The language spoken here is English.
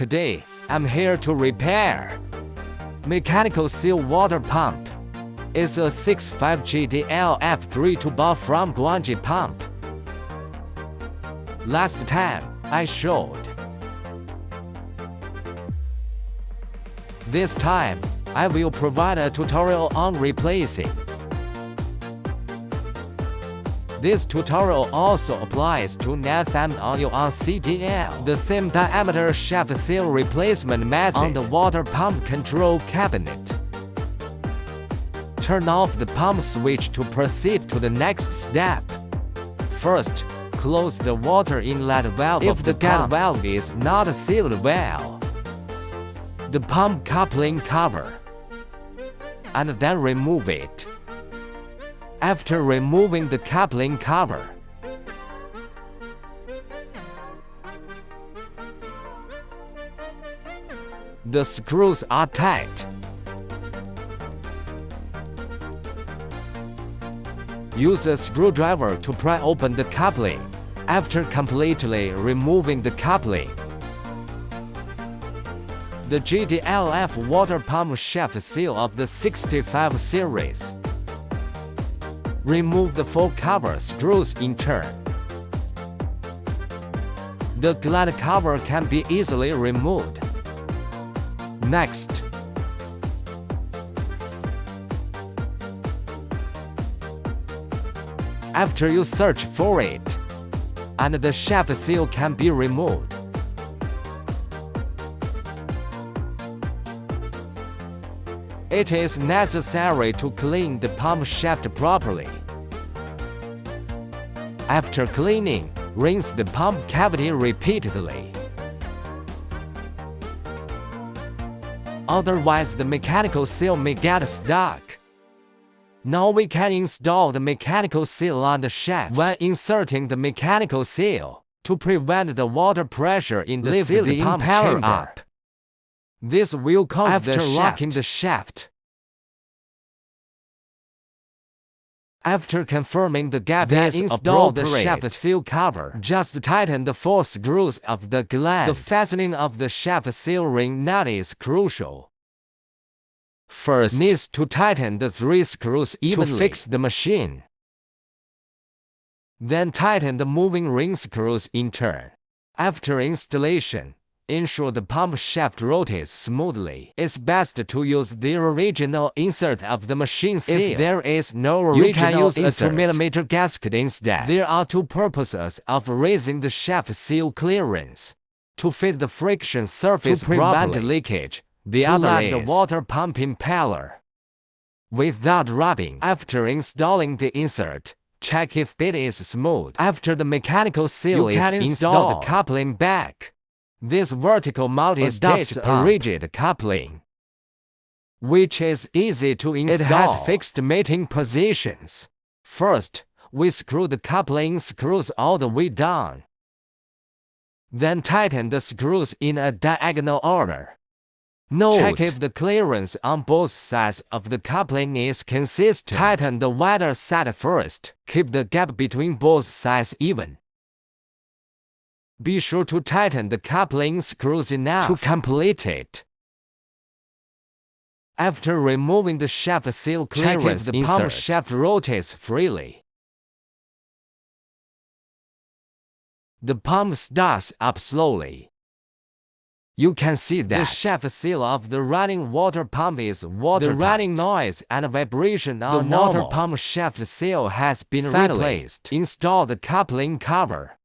Today, I'm here to repair Mechanical Seal Water Pump. It's a 6.5 GDLF 3-bar from Guangzhou pump. Last time, I showed. This time, I will provide a tutorial on replacing. This tutorial also applies to NAFM oil on CDL. The same diameter shaft seal replacement method on the water pump control cabinet. Turn off the pump switch to proceed to the next step. First, close the water inlet valve if the gate valve is not sealed well. The pump coupling cover, and then remove it. After removing the coupling cover, the screws are tight. Use a screwdriver to pry open the coupling. After completely removing the coupling, the GDLF water pump shaft seal of the 65 series. Remove the 4 cover screws in turn. The glad cover can be easily removed. Next, after you search for it, and the shaft seal can be removed. It is necessary to clean the pump shaft properly. After cleaning, rinse the pump cavity repeatedly. Otherwise, the mechanical seal may get stuck. Now we can install the mechanical seal on the shaft. When inserting the mechanical seal, to prevent the water pressure in the sealed pump chamber up. This will cause the locking the shaft. After confirming the gap is install the shaft seal cover. Just tighten the 4 screws of the gland. The fastening of the shaft seal ring nut is crucial. First, needs to tighten the 3 screws evenly to fix the machine. Then tighten the moving ring screws in turn. After installation, ensure the pump shaft rotates smoothly. It's best to use the original insert of the machine seal. If there is no original you can use insert, a 2mm gasket instead. There are 2 purposes of raising the shaft seal clearance: to fit the friction surface to prevent leakage. The other is the water pump impeller. Without rubbing, after installing the insert, check if it is smooth. After the mechanical seal is installed, the coupling back. This vertical mount adopts a rigid coupling, which is easy to install. It has fixed mating positions. First, we screw the coupling screws all the way down. Then tighten the screws in a diagonal order. Note, check if the clearance on both sides of the coupling is consistent. Tighten the wider side first. Keep the gap between both sides even. Be sure to tighten the coupling screws enough to complete it. After removing the shaft seal clearance, the pump shaft rotates freely. The pump starts up slowly. You can see that the shaft seal of the running water pump is watertight. The running noise and vibration on the water pump shaft seal has been replaced. Install the coupling cover.